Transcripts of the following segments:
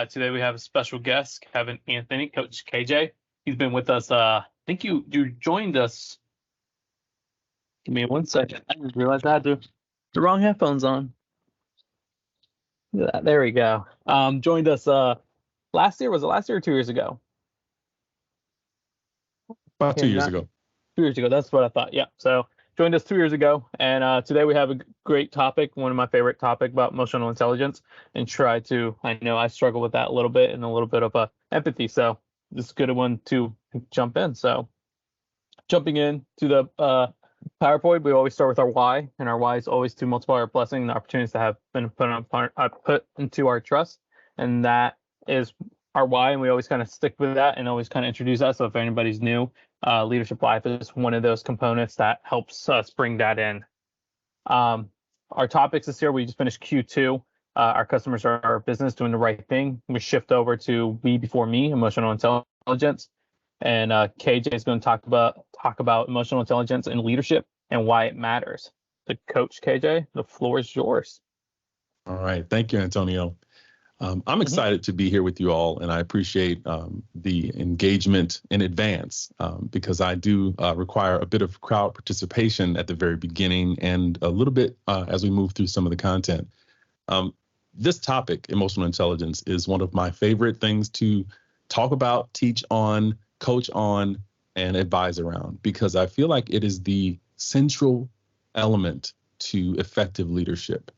Today we have a special guest, Kevin Anthony, Coach KJ. He's been with us. I think you joined us. Give me 1 second. I just realized I had the wrong headphones on. Look at that. There we go. Joined us last year. Was it last year or 2 years ago? About 2 years ago. 2 years ago. That's what I thought. Yeah. So joined us 2 years ago, and today we have a great topic, one of my favorite topics about emotional intelligence, and I know I struggle with that a little bit and a little bit of empathy. So this is a good one to jump in. So jumping in to the PowerPoint, we always start with our why, and our why is always to multiply our blessing and the opportunities that have been put into our trust, and that is our why, and we always kind of stick with that and always kind of introduce that. So if anybody's new, Leadership Life is one of those components that helps us bring that in. Our topics this year, we just finished Q2. Our customers are our business doing the right thing. We shift over to we before me, emotional intelligence, and KJ is going to talk about emotional intelligence and leadership and why it matters. So, Coach KJ, the floor is yours. All right, thank you, Antonio. I'm excited to be here with you all, and I appreciate the engagement in advance because I do require a bit of crowd participation at the very beginning and a little bit as we move through some of the content. This topic, emotional intelligence, is one of my favorite things to talk about, teach on, coach on, and advise around, because I feel like it is the central element to effective leadership.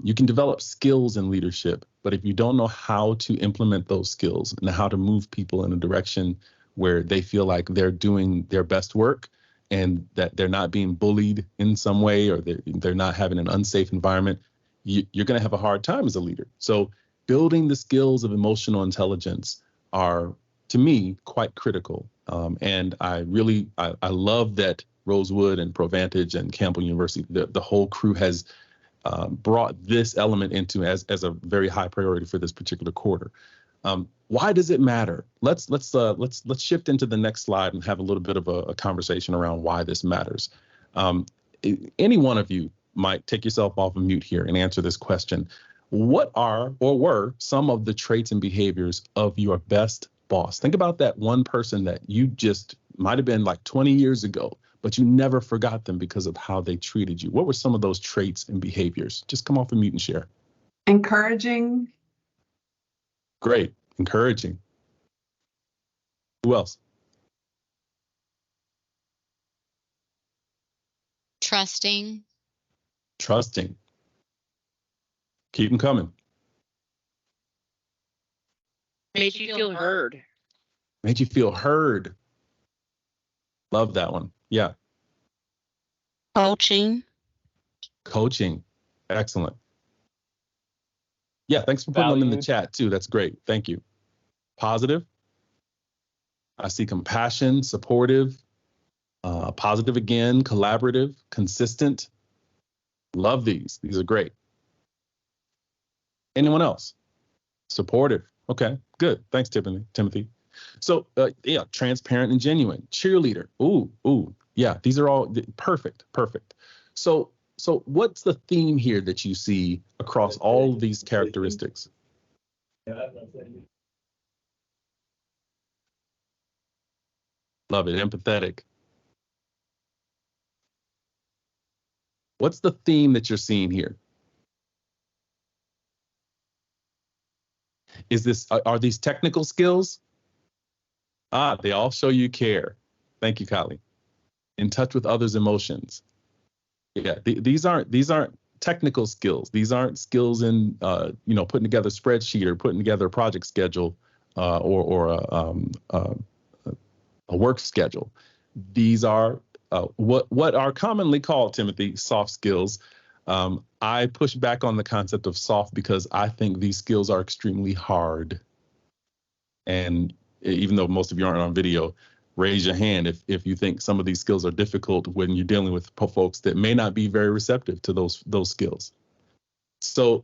You can develop skills in leadership, but if you don't know how to implement those skills and how to move people in a direction where they feel like they're doing their best work and that they're not being bullied in some way or they're not having an unsafe environment, you're going to have a hard time as a leader. So building the skills of emotional intelligence are, to me, quite critical. And I love that Rosewood and Provantage and Campbell University, the whole crew has brought this element into as a very high priority for this particular quarter. Why does it matter? Let's shift into the next slide and have a little bit of a conversation around why this matters. Any one of you might take yourself off of mute here and answer this question. What are or were some of the traits and behaviors of your best boss? Think about that one person that you just might have been like 20 years ago, but you never forgot them because of how they treated you. What were some of those traits and behaviors? Just come off of mute and share. Encouraging. Great. Encouraging. Who else? Trusting. Trusting. Keep them coming. Made you feel heard. Made you feel heard. Love that one. Yeah. Coaching. Coaching. Excellent. Yeah, thanks for putting them in the chat too. That's great. Thank you. Positive. I see compassion, supportive, positive again, collaborative, consistent. Love these. These are great. Anyone else? Supportive. Okay, good. Thanks, Timothy. So, yeah, transparent and genuine. Cheerleader. Ooh, yeah, these are all perfect. So what's the theme here that you see across all of these characteristics? Love it. Empathetic. What's the theme that you're seeing here? Are these technical skills? They all show you care. Thank you, Kylie. In touch with others' emotions. Yeah, these aren't technical skills. These aren't skills in putting together a spreadsheet or putting together a project schedule or a work schedule. These are what are commonly called, Timothy, soft skills. I push back on the concept of soft because I think these skills are extremely hard. And even though most of you aren't on video, raise your hand if you think some of these skills are difficult when you're dealing with folks that may not be very receptive to those skills. So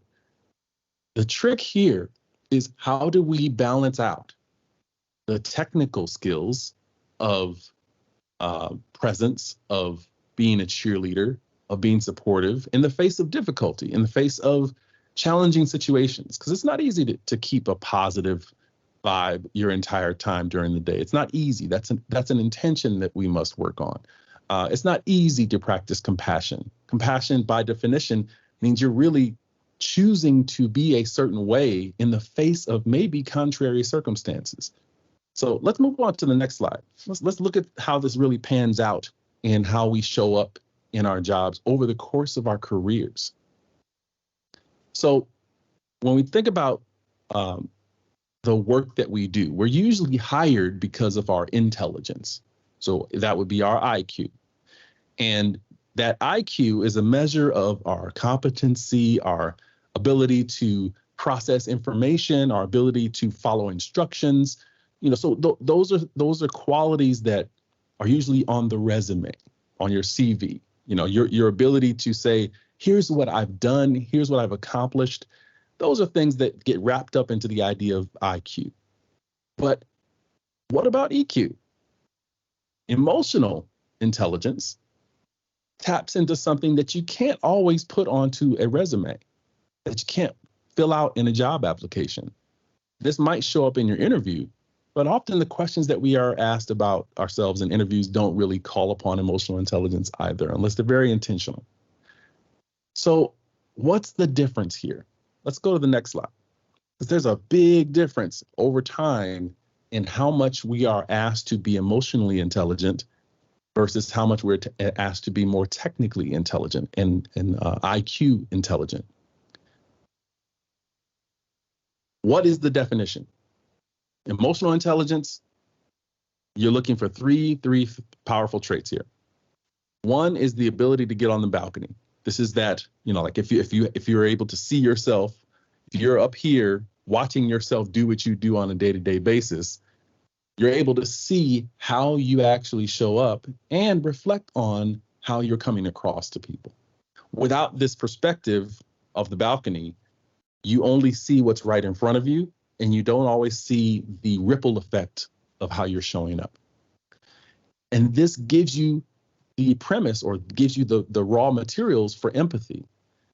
the trick here is, how do we balance out the technical skills of presence, of being a cheerleader, of being supportive in the face of difficulty, in the face of challenging situations, because it's not easy to keep a positive vibe your entire time during the day. It's not easy. That's an intention that we must work on. It's not easy to practice compassion. Compassion, by definition, means you're really choosing to be a certain way in the face of maybe contrary circumstances. So let's move on to the next slide. Let's look at how this really pans out in how we show up in our jobs over the course of our careers. So when we think about the work that we do, we're usually hired because of our intelligence. So that would be our IQ. And that IQ is a measure of our competency, our ability to process information, our ability to follow instructions. So those are qualities that are usually on the resume, on your CV. Your ability to say, here's what I've done, here's what I've accomplished. Those are things that get wrapped up into the idea of IQ. But what about EQ? Emotional intelligence taps into something that you can't always put onto a resume, that you can't fill out in a job application. This might show up in your interview, but often the questions that we are asked about ourselves in interviews don't really call upon emotional intelligence either, unless they're very intentional. So what's the difference here? Let's go to the next slide. Because there's a big difference over time in how much we are asked to be emotionally intelligent versus how much we're asked to be more technically intelligent and IQ intelligent. What is the definition? Emotional intelligence, you're looking for three powerful traits here. One is the ability to get on the balcony. This is that, like if you're able to see yourself, if you're up here watching yourself do what you do on a day-to-day basis, you're able to see how you actually show up and reflect on how you're coming across to people. Without this perspective of the balcony, you only see what's right in front of you, and you don't always see the ripple effect of how you're showing up. And this gives you the premise, or gives you the raw materials for empathy.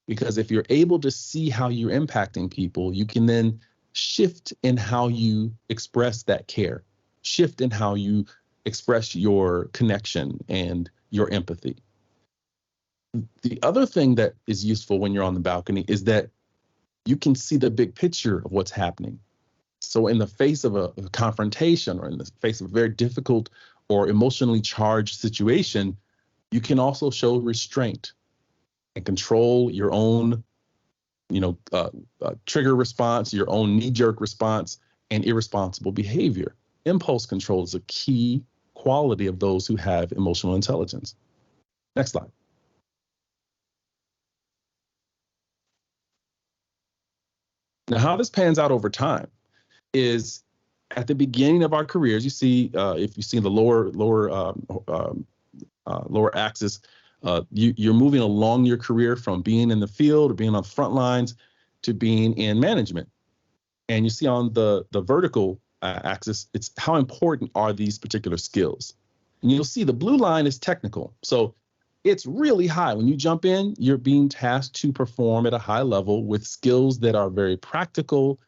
Because if you're able to see how you're impacting people, you can then shift in how you express that care, shift in how you express your connection and your empathy. The other thing that is useful when you're on the balcony is that you can see the big picture of what's happening. So in the face of a confrontation, or in the face of a very difficult or emotionally charged situation, you can also show restraint and control your own, trigger response, your own knee-jerk response, and irresponsible behavior. Impulse control is a key quality of those who have emotional intelligence. Next slide. Now, how this pans out over time is at the beginning of our careers. You see, if you see the lower axis, you're moving along your career from being in the field or being on the front lines to being in management. And you see on the vertical axis, it's how important are these particular skills. And you'll see the blue line is technical. So it's really high. When you jump in, you're being tasked to perform at a high level with skills that are very practical,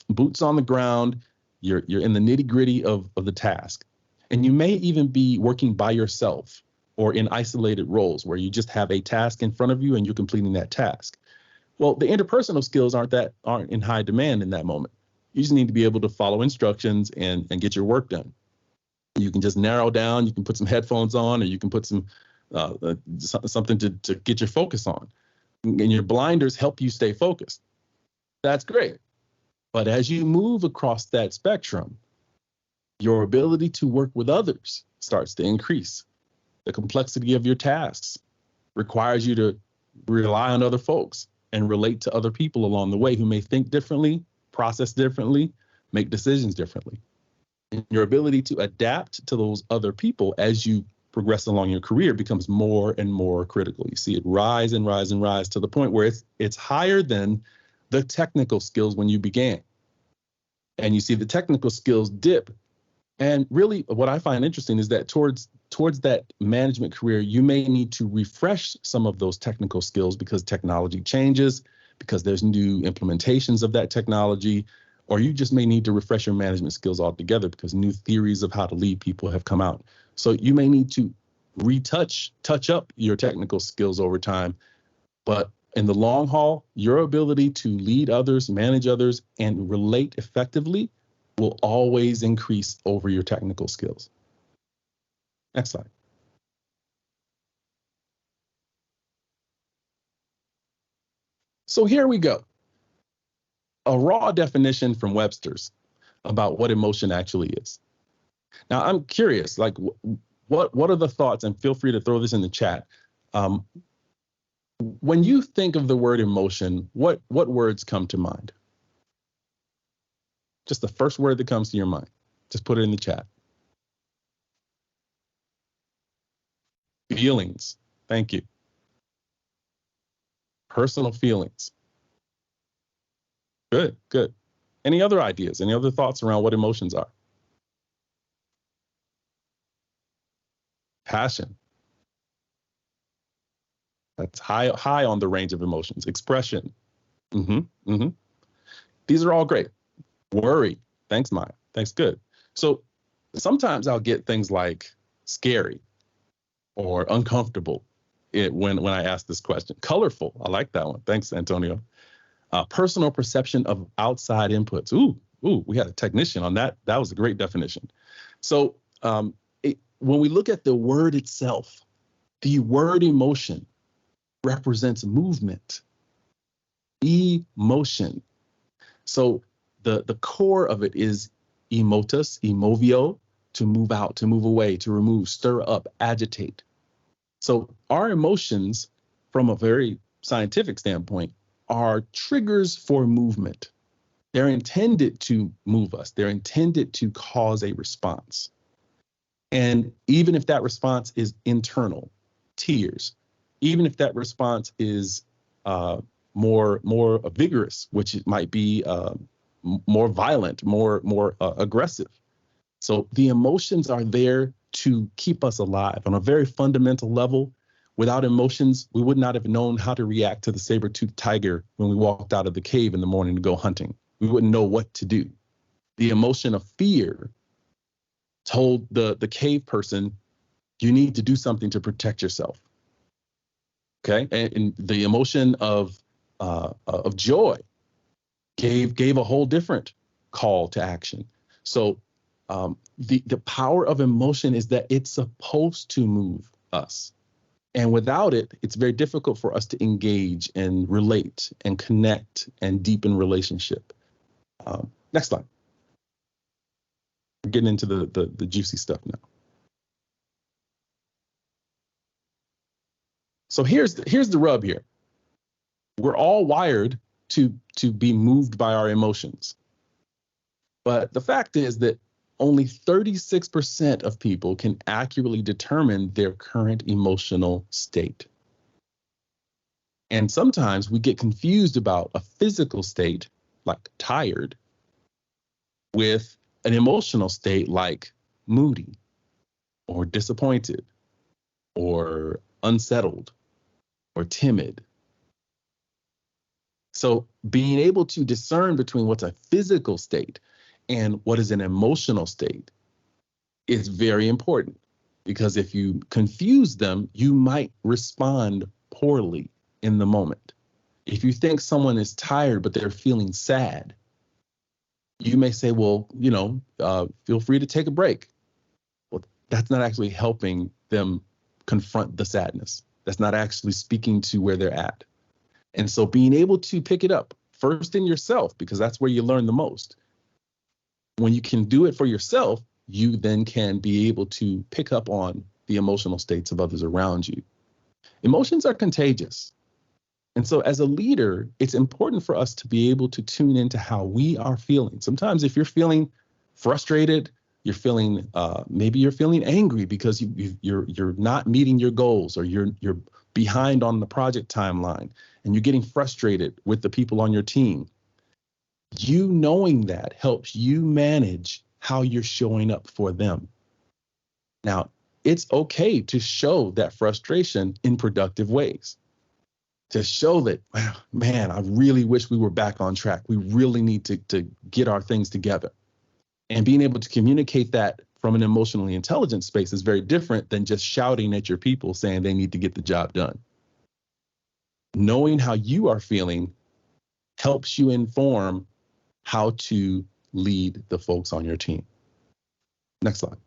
boots on the ground. You're in the nitty gritty of the task. And you may even be working by yourself or in isolated roles where you just have a task in front of you and you're completing that task. Well, the interpersonal skills aren't in high demand in that moment. You just need to be able to follow instructions and get your work done. You can just narrow down, you can put some headphones on, or you can put some something to get your focus on. And your blinders help you stay focused. That's great. But as you move across that spectrum, your ability to work with others starts to increase. The complexity of your tasks requires you to rely on other folks and relate to other people along the way who may think differently, process differently, make decisions differently. And your ability to adapt to those other people as you progress along your career becomes more and more critical. You see it rise and rise and rise to the point where it's higher than the technical skills when you began. And you see the technical skills dip. And really what I find interesting is that towards that management career, you may need to refresh some of those technical skills because technology changes, because there's new implementations of that technology, or you just may need to refresh your management skills altogether because new theories of how to lead people have come out. So you may need to touch up your technical skills over time. But in the long haul, your ability to lead others, manage others, and relate effectively will always increase over your technical skills. Next slide. So here we go. A raw definition from Webster's about what emotion actually is. Now, I'm curious, like, what are the thoughts? And feel free to throw this in the chat. When you think of the word emotion, what words come to mind? Just the first word that comes to your mind. Just put it in the chat. Feelings. Thank you. Personal feelings. Good, good. Any other ideas? Any other thoughts around what emotions are? Passion. That's high on the range of emotions. Expression. These are all great. Worry. Thanks, Maya. Thanks, good. So sometimes I'll get things like scary or uncomfortable when I ask this question. Colorful. I like that one. Thanks, Antonio. Personal perception of outside inputs. Ooh, we had a technician on that. That was a great definition. So when we look at the word itself, the word emotion represents movement, emotion. So the core of it is emotus, emovio, to move out, to move away, to remove, stir up, agitate. So our emotions, from a very scientific standpoint, are triggers for movement. They're intended to move us. They're intended to cause a response. And even if that response is internal, tears, even if that response is more vigorous, which it might be more violent, more aggressive. So the emotions are there to keep us alive on a very fundamental level. Without emotions, we would not have known how to react to the saber-toothed tiger when we walked out of the cave in the morning to go hunting. We wouldn't know what to do. The emotion of fear told the cave person, you need to do something to protect yourself. Okay, and the emotion of joy gave a whole different call to action. So the power of emotion is that it's supposed to move us. And without it, it's very difficult for us to engage and relate and connect and deepen relationship. Next slide. We're getting into the juicy stuff now. So here's the rub here. We're all wired to be moved by our emotions. But the fact is that only 36% of people can accurately determine their current emotional state. And sometimes we get confused about a physical state, like tired, with an emotional state like moody or disappointed or unsettled or timid. So being able to discern between what's a physical state and what is an emotional state is very important, because if you confuse them, you might respond poorly in the moment. If you think someone is tired, but they're feeling sad, you may say, well, feel free to take a break. Well, that's not actually helping them confront the sadness. That's not actually speaking to where they're at. And so being able to pick it up first in yourself, because that's where you learn the most. When you can do it for yourself, you then can be able to pick up on the emotional states of others around you. Emotions are contagious. And so as a leader, it's important for us to be able to tune into how we are feeling. Sometimes if you're feeling frustrated, you're feeling, maybe you're feeling angry because you're not meeting your goals, or you're behind on the project timeline, and you're getting frustrated with the people on your team. You knowing that helps you manage how you're showing up for them. Now, it's okay to show that frustration in productive ways, to show that, wow, man, I really wish we were back on track. We really need to get our things together. And being able to communicate that from an emotionally intelligent space is very different than just shouting at your people saying they need to get the job done. Knowing how you are feeling helps you inform how to lead the folks on your team. Next slide.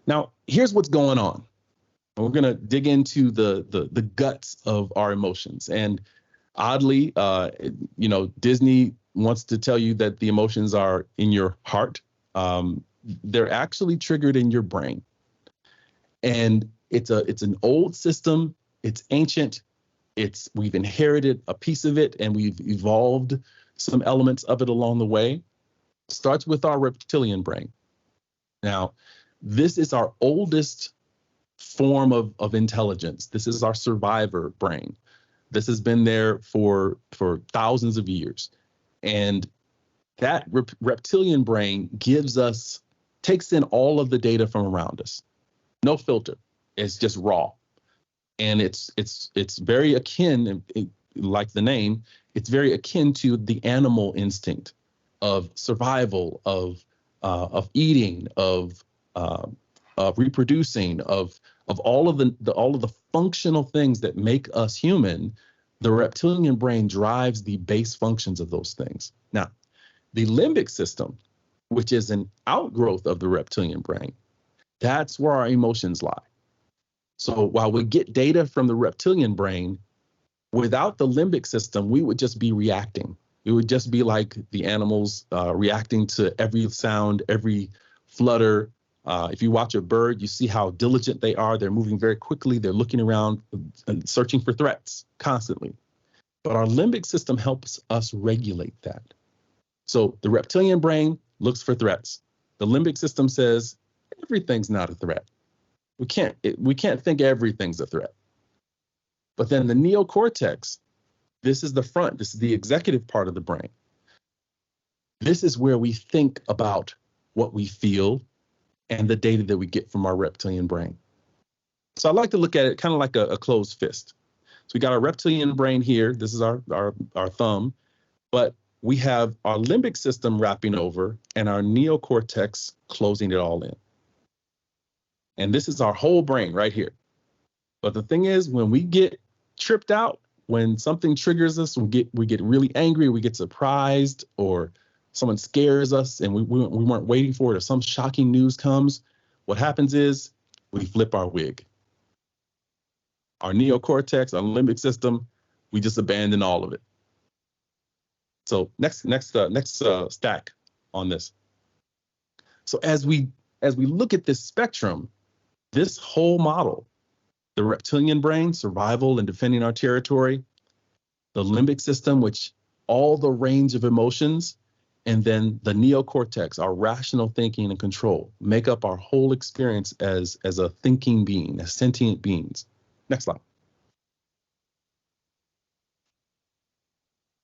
Now, here's what's going on. We're going to dig into the guts of our emotions. And oddly, Disney wants to tell you that the emotions are in your heart. They're actually triggered in your brain. And it's an old system. It's ancient. We've inherited a piece of it, and we've evolved some elements of it along the way. It starts with our reptilian brain. Now, this is our oldest form of intelligence. This is our survivor brain. This has been there for thousands of years. And that reptilian brain takes in all of the data from around us. No filter. It's just raw. And it's very akin, like the name, it's very akin to the animal instinct of survival, of eating, of reproducing, of all of the functional things that make us human. The reptilian brain drives the base functions of those things. Now, the limbic system, which is an outgrowth of the reptilian brain, that's where our emotions lie. So while we get data from the reptilian brain, without the limbic system, we would just be reacting. It would just be like the animals reacting to every sound, every flutter. If you watch a bird, you see how diligent they are. They're moving very quickly. They're looking around and searching for threats constantly. But our limbic system helps us regulate that. So the reptilian brain looks for threats. The limbic system says everything's not a threat. We can't think everything's a threat. But then the neocortex, this is the front, this is the executive part of the brain. This is where we think about what we feel and the data that we get from our reptilian brain. So I like to look at it kind of like a closed fist. So we got our reptilian brain here. This is our thumb, but we have our limbic system wrapping over and our neocortex closing it all in. And this is our whole brain right here. But the thing is, when we get tripped out, when something triggers us, we get really angry, we get surprised, or someone scares us and we weren't waiting for it, or some shocking news comes, what happens is we flip our wig. Our neocortex, our limbic system, we just abandon all of it. So next stack on this. So as we look at this spectrum, this whole model, the reptilian brain, survival and defending our territory, the limbic system, which all the range of emotions, and then the neocortex, our rational thinking and control, make up our whole experience as a thinking being, as sentient beings. Next slide.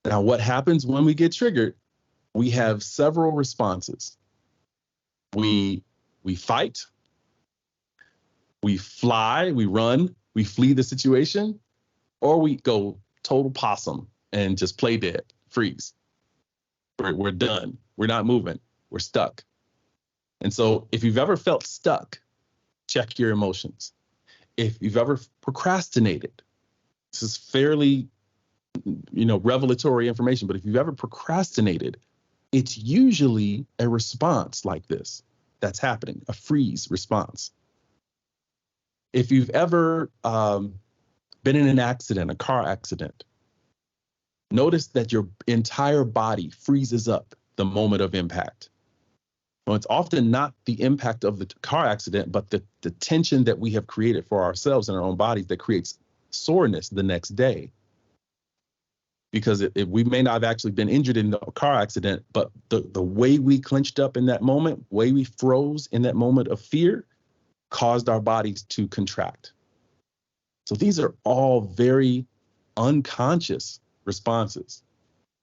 Now, what happens when we get triggered? We have several responses. We fight, we fly, we run, we flee the situation, or we go total possum and just play dead, freeze. We're done. We're not moving. We're stuck. And so if you've ever felt stuck, check your emotions. If you've ever procrastinated, this is fairly, revelatory information, but if you've ever procrastinated, it's usually a response like this that's happening, a freeze response. If you've ever been in an accident, a car accident, notice that your entire body freezes up the moment of impact. Well, it's often not the impact of the car accident, but the tension that we have created for ourselves in our own bodies that creates soreness the next day. Because we may not have actually been injured in the car accident, but the way we clenched up in that moment, way we froze in that moment of fear, caused our bodies to contract. So these are all very unconscious responses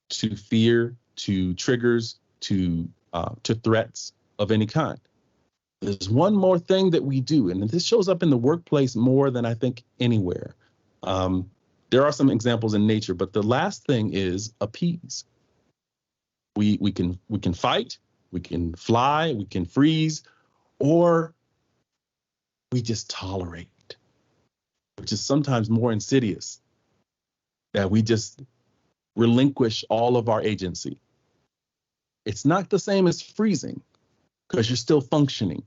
to fear, to triggers, to threats of any kind. There's one more thing that we do, and this shows up in the workplace more than I think anywhere. There are some examples in nature, but the last thing is appease. We can fight, we can fly, we can freeze, or we just tolerate, which is sometimes more insidious, that we just relinquish all of our agency. It's not the same as freezing because you're still functioning.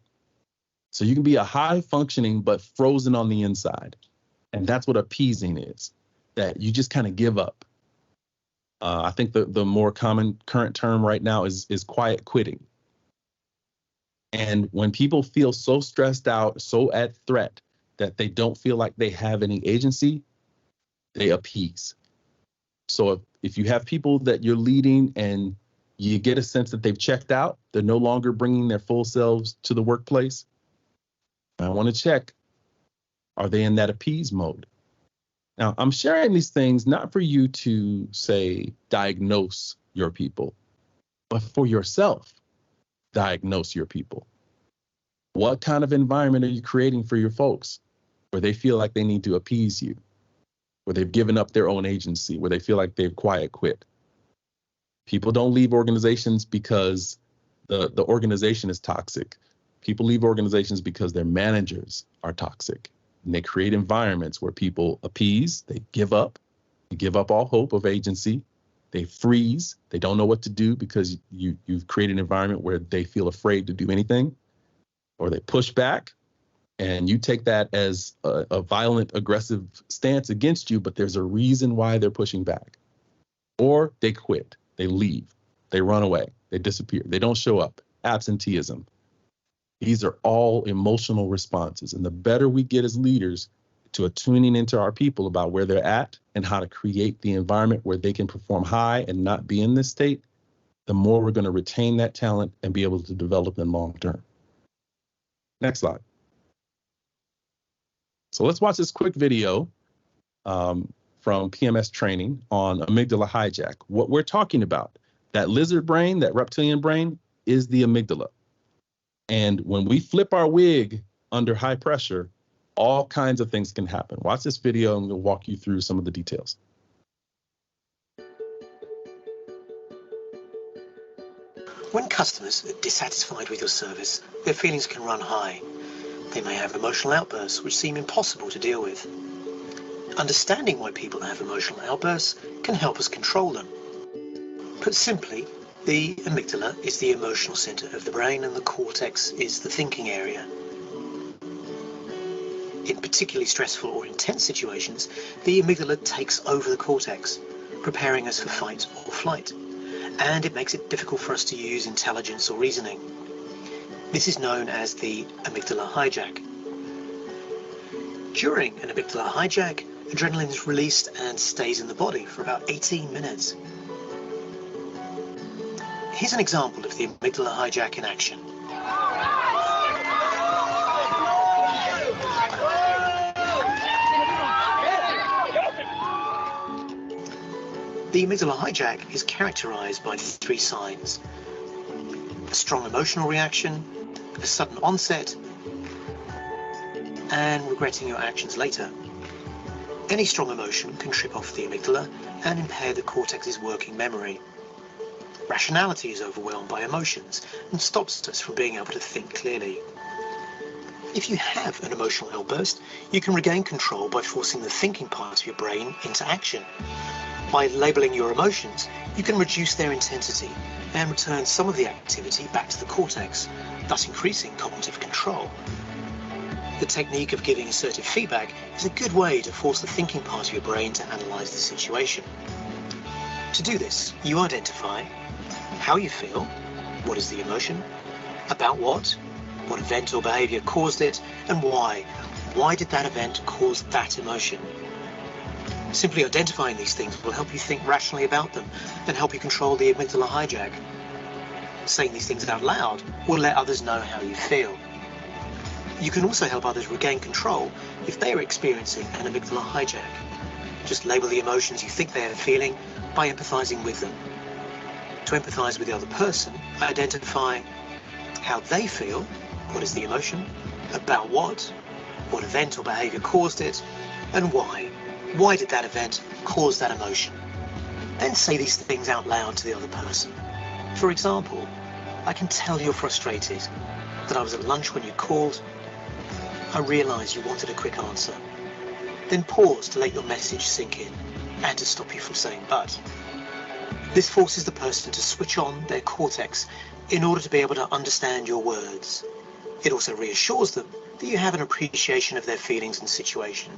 So you can be a high functioning but frozen on the inside. And that's what appeasing is, that you just kind of give up. I think the more common current term right now is quiet quitting. And when people feel so stressed out, so at threat that they don't feel like they have any agency, they appease. So if you have people that you're leading and you get a sense that they've checked out, they're no longer bringing their full selves to the workplace, I want to check, are they in that appease mode? Now, I'm sharing these things not for you to, say, diagnose your people, but for yourself, diagnose your people. What kind of environment are you creating for your folks where they feel like they need to appease you, where they've given up their own agency, where they feel like they've quiet quit? People don't leave organizations because the organization is toxic. People leave organizations because their managers are toxic. And they create environments where people appease, they give up all hope of agency, they freeze, they don't know what to do because you've created an environment where they feel afraid to do anything, or they push back, and you take that as a violent, aggressive stance against you, but there's a reason why they're pushing back. Or they quit, they leave, they run away, they disappear, they don't show up, absenteeism. These are all emotional responses. And the better we get as leaders to attuning into our people about where they're at and how to create the environment where they can perform high and not be in this state, the more we're going to retain that talent and be able to develop them long term. Next slide. So let's watch this quick video from PMS training on amygdala hijack. What we're talking about, that lizard brain, that reptilian brain, is the amygdala. And when we flip our wig under high pressure, all kinds of things can happen. Watch this video and we'll walk you through some of the details. When customers are dissatisfied with your service, their feelings can run high. They may have emotional outbursts which seem impossible to deal with. Understanding why people have emotional outbursts can help us control them. Put simply, the amygdala is the emotional center of the brain and the cortex is the thinking area. In particularly stressful or intense situations, the amygdala takes over the cortex, preparing us for fight or flight, and it makes it difficult for us to use intelligence or reasoning. This is known as the amygdala hijack. During an amygdala hijack, adrenaline is released and stays in the body for about 18 minutes. Here's an example of the amygdala hijack in action. The amygdala hijack is characterized by three signs: a strong emotional reaction, a sudden onset, and regretting your actions later. Any strong emotion can trip off the amygdala and impair the cortex's working memory. Rationality is overwhelmed by emotions and stops us from being able to think clearly. If you have an emotional outburst, you can regain control by forcing the thinking part of your brain into action. By labeling your emotions, you can reduce their intensity and return some of the activity back to the cortex, thus increasing cognitive control. The technique of giving assertive feedback is a good way to force the thinking part of your brain to analyze the situation. To do this, you identify how you feel, what is the emotion, about what event or behavior caused it, and why. Why did that event cause that emotion? Simply identifying these things will help you think rationally about them and help you control the amygdala hijack. Saying these things out loud will let others know how you feel. You can also help others regain control if they are experiencing an amygdala hijack. Just label the emotions you think they are feeling by empathizing with them. To empathize with the other person, identify how they feel, What is the emotion? About what? What event or behavior caused it? And why? Why did that event cause that emotion? Then say these things out loud to the other person. For example, I can tell you're frustrated, that I was at lunch when you called. I realise you wanted a quick answer. Then pause to let your message sink in and to stop you from saying but. This forces the person to switch on their cortex in order to be able to understand your words. It also reassures them that you have an appreciation of their feelings and situation.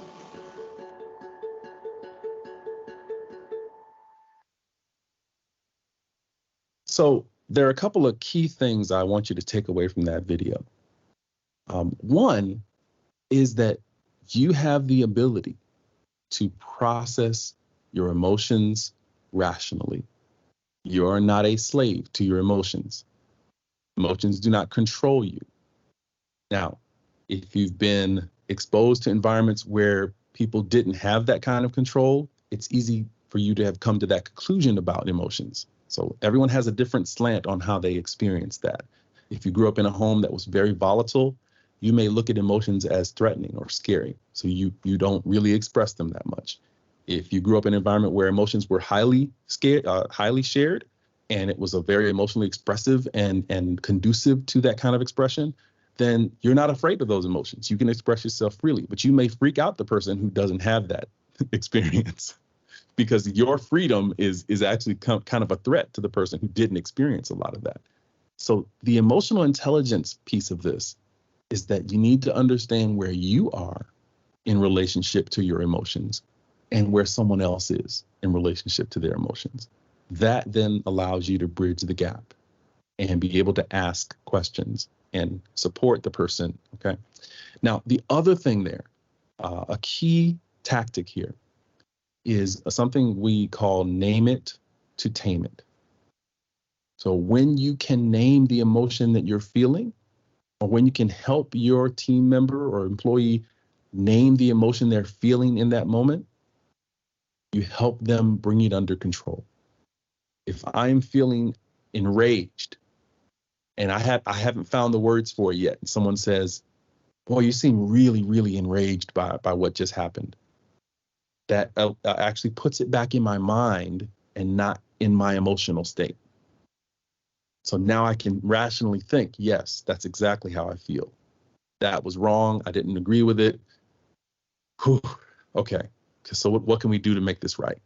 So there are a couple of key things I want you to take away from that video. One is that you have the ability to process your emotions rationally. You're not a slave to your emotions. Emotions do not control you. Now, if you've been exposed to environments where people didn't have that kind of control, it's easy for you to have come to that conclusion about emotions. So everyone has a different slant on how they experience that. If you grew up in a home that was very volatile, you may look at emotions as threatening or scary. So you don't really express them that much. If you grew up in an environment where emotions were highly shared, and it was a very emotionally expressive and conducive to that kind of expression, then you're not afraid of those emotions. You can express yourself freely, but you may freak out the person who doesn't have that experience because your freedom is actually kind of a threat to the person who didn't experience a lot of that. So the emotional intelligence piece of this is that you need to understand where you are in relationship to your emotions and where someone else is in relationship to their emotions. That then allows you to bridge the gap and be able to ask questions and support the person, okay? Now, the other thing there, a key tactic here is something we call name it to tame it. So when you can name the emotion that you're feeling, or when you can help your team member or employee name the emotion they're feeling in that moment, you help them bring it under control. If I'm feeling enraged and I haven't found the words for it yet, and someone says, "Boy, you seem really, really enraged by what just happened," that actually puts it back in my mind and not in my emotional state. So now I can rationally think, yes, that's exactly how I feel. That was wrong. I didn't agree with it. Whew. Okay. So what can we do to make this right?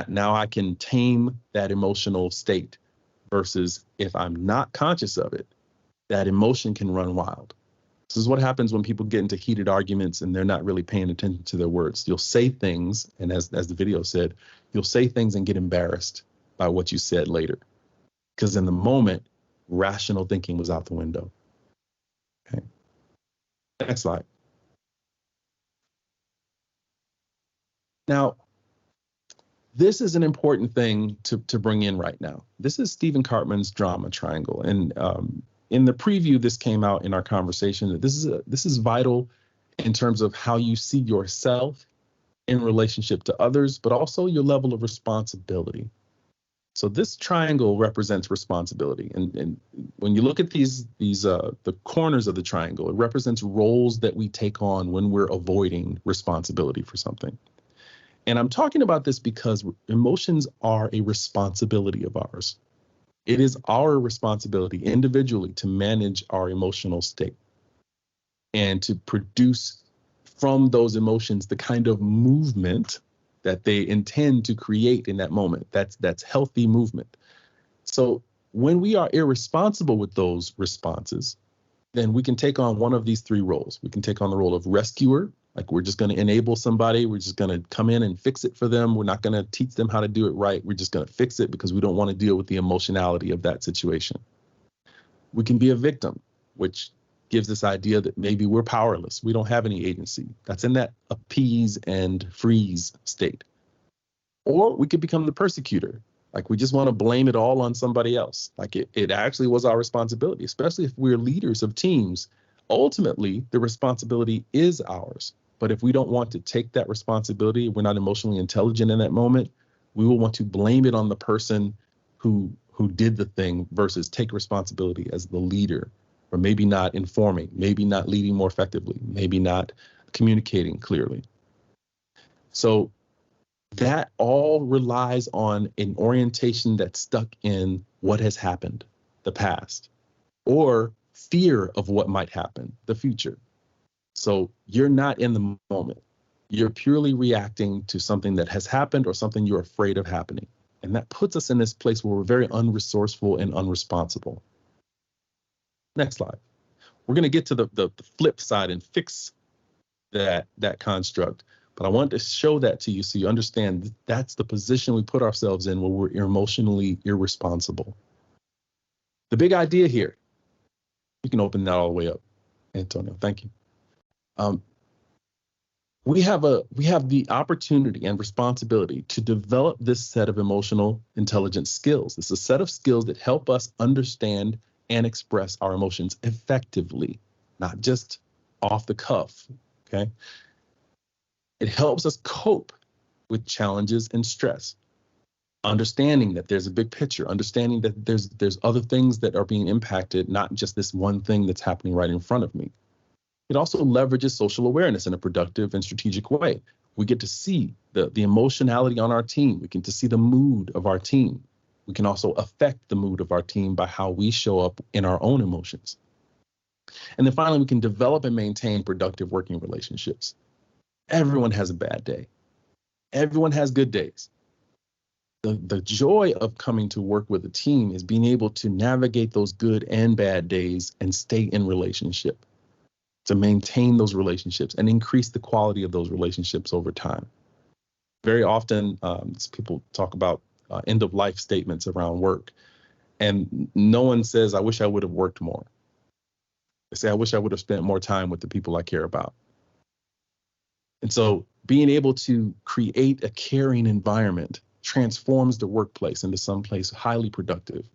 Now I can tame that emotional state versus if I'm not conscious of it, that emotion can run wild. This is what happens when people get into heated arguments and they're not really paying attention to their words. You'll say things, and as the video said, you'll say things and get embarrassed by what you said later. Because in the moment, rational thinking was out the window. Okay. Next slide. Now, this is an important thing to bring in right now. This is Stephen Cartman's drama triangle. And in the preview, this came out in our conversation that this is vital in terms of how you see yourself in relationship to others, but also your level of responsibility. So this triangle represents responsibility. And when you look at the corners of the triangle, it represents roles that we take on when we're avoiding responsibility for something. And I'm talking about this because emotions are a responsibility of ours. It is our responsibility individually to manage our emotional state and to produce from those emotions the kind of movement that they intend to create in that moment. That's healthy movement. So when we are irresponsible with those responses, then we can take on one of these three roles. We can take on the role of rescuer, like we're just going to enable somebody. We're just going to come in and fix it for them. We're not going to teach them how to do it right. We're just going to fix it because we don't want to deal with the emotionality of that situation. We can be a victim, which gives this idea that maybe we're powerless. We don't have any agency. That's in that appease and freeze state. Or we could become the persecutor. Like we just want to blame it all on somebody else. Like it actually was our responsibility, especially if we're leaders of teams. Ultimately, the responsibility is ours. But if we don't want to take that responsibility, we're not emotionally intelligent in that moment, we will want to blame it on the person who did the thing versus take responsibility as the leader or maybe not informing, maybe not leading more effectively, maybe not communicating clearly. So that all relies on an orientation that's stuck in what has happened, the past, or fear of what might happen, the future. So you're not in the moment. You're purely reacting to something that has happened or something you're afraid of happening. And that puts us in this place where we're very unresourceful and unresponsible. Next slide. We're going to get to the flip side and fix that construct. But I want to show that to you so you understand that's the position we put ourselves in when we're emotionally irresponsible. The big idea here, you can open that all the way up, Antonio. Thank you. We have the opportunity and responsibility to develop this set of emotional intelligence skills. It's a set of skills that help us understand and express our emotions effectively, not just off the cuff, okay? It helps us cope with challenges and stress, understanding that there's a big picture, understanding that there's other things that are being impacted, not just this one thing that's happening right in front of me. It also leverages social awareness in a productive and strategic way. We get to see the emotionality on our team. We get to see the mood of our team. We can also affect the mood of our team by how we show up in our own emotions. And then finally, we can develop and maintain productive working relationships. Everyone has a bad day. Everyone has good days. The joy of coming to work with a team is being able to navigate those good and bad days and stay in relationship, to maintain those relationships and increase the quality of those relationships over time. Very often, people talk about end of life statements around work, and no one says, I wish I would have worked more. They say, I wish I would have spent more time with the people I care about. And so being able to create a caring environment transforms the workplace into someplace highly productive.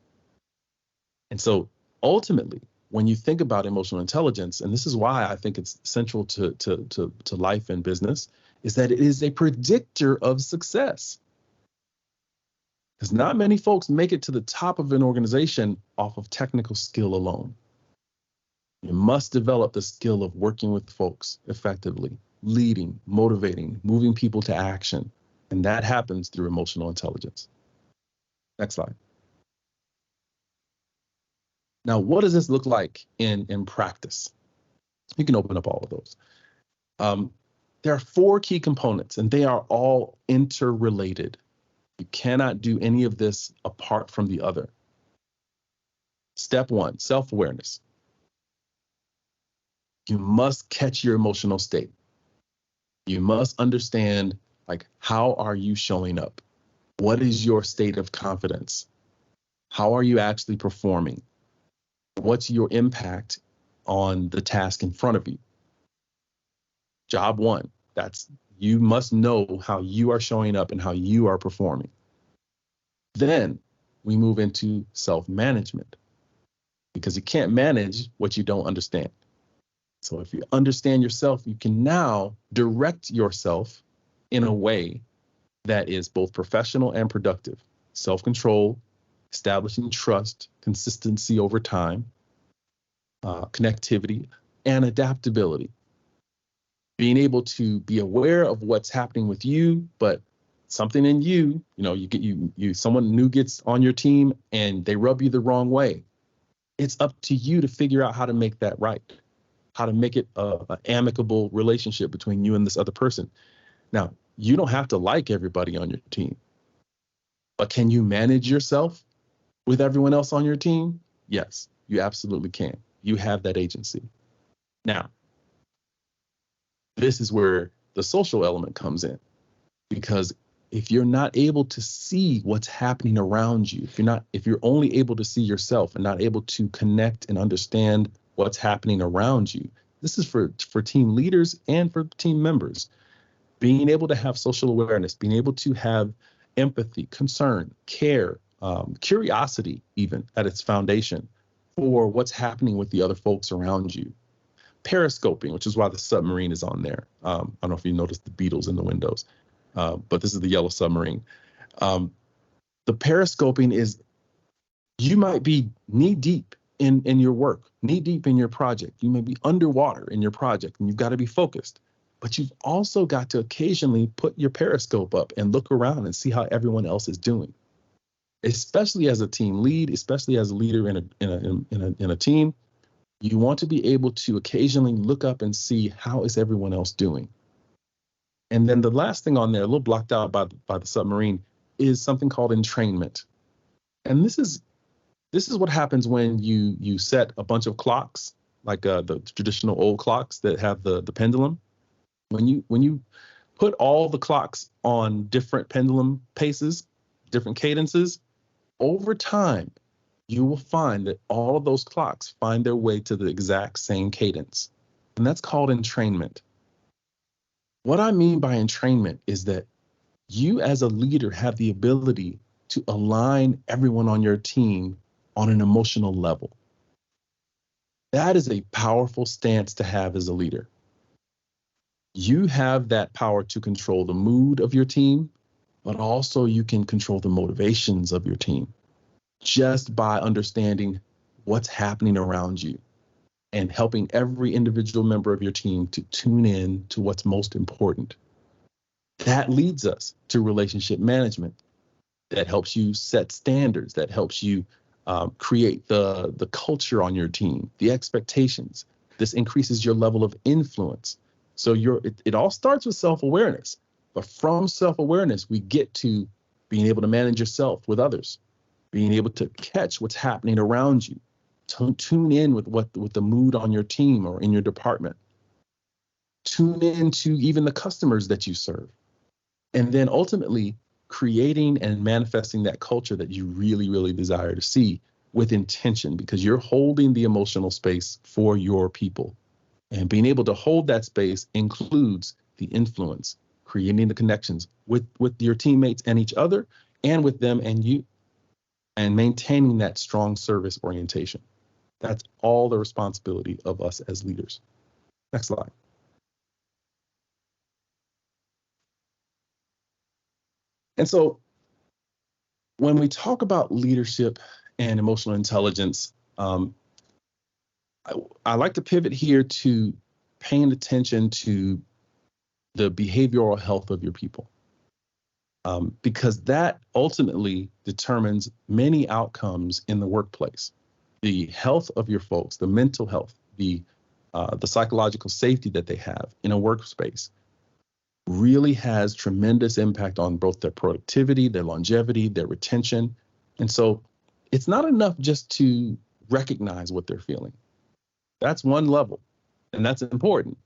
And so ultimately, when you think about emotional intelligence, and this is why I think it's central to life and business, is that it is a predictor of success. Because not many folks make it to the top of an organization off of technical skill alone. You must develop the skill of working with folks effectively, leading, motivating, moving people to action. And that happens through emotional intelligence. Next slide. Now, what does this look like in practice? You can open up all of those. There are 4 key components, and they are all interrelated. You cannot do any of this apart from the other. Step 1, self-awareness. You must catch your emotional state. You must understand, like, how are you showing up? What is your state of confidence? How are you actually performing? What's your impact on the task in front of you? Job 1, you must know how you are showing up and how you are performing. Then we move into self-management, because you can't manage what you don't understand. So if you understand yourself, you can now direct yourself in a way that is both professional and productive. Self-control, establishing trust, consistency over time, connectivity, and adaptability. Being able to be aware of what's happening with you, but something in you, someone new gets on your team and they rub you the wrong way. It's up to you to figure out how to make that right, how to make it an amicable relationship between you and this other person. Now, you don't have to like everybody on your team, but can you manage yourself with everyone else on your team? Yes, you absolutely can. You have that agency. Now, this is where the social element comes in, because if you're not able to see what's happening around you, if you're only able to see yourself and not able to connect and understand what's happening around you, this is for team leaders and for team members. Being able to have social awareness, being able to have empathy, concern, care, curiosity, even at its foundation for what's happening with the other folks around you. Periscoping, which is why the submarine is on there. I don't know if you noticed the Beatles in the windows, but this is the yellow submarine. The periscoping is, you might be knee deep in your work, knee deep in your project. You may be underwater in your project and you've got to be focused, but you've also got to occasionally put your periscope up and look around and see how everyone else is doing. Especially as a team lead, especially as a leader in a team, you want to be able to occasionally look up and see how is everyone else doing. And then the last thing on there, a little blocked out by the submarine, is something called entrainment. And this is what happens when you set a bunch of clocks, like the traditional old clocks that have the pendulum. When you put all the clocks on different pendulum paces, different cadences, over time, you will find that all of those clocks find their way to the exact same cadence. And that's called entrainment. What I mean by entrainment is that you as a leader have the ability to align everyone on your team on an emotional level. That is a powerful stance to have as a leader. You have that power to control the mood of your team, but also you can control the motivations of your team just by understanding what's happening around you and helping every individual member of your team to tune in to what's most important. That leads us to relationship management. That helps you set standards, that helps you create the culture on your team, the expectations. This increases your level of influence. So it all starts with self-awareness, but from self-awareness, we get to being able to manage yourself with others, being able to catch what's happening around you, tune in with the mood on your team or in your department, tune in to even the customers that you serve, and then ultimately creating and manifesting that culture that you really, really desire to see with intention, because you're holding the emotional space for your people. And being able to hold that space includes the influence, creating the connections with your teammates and each other, and with them and you, and maintaining that strong service orientation. That's all the responsibility of us as leaders. Next slide. And so when we talk about leadership and emotional intelligence, I like to pivot here to paying attention to the behavioral health of your people, because that ultimately determines many outcomes in the workplace. The health of your folks, the mental health, the psychological safety that they have in a workspace really has tremendous impact on both their productivity, their longevity, their retention. And so it's not enough just to recognize what they're feeling. That's one level, and that's important.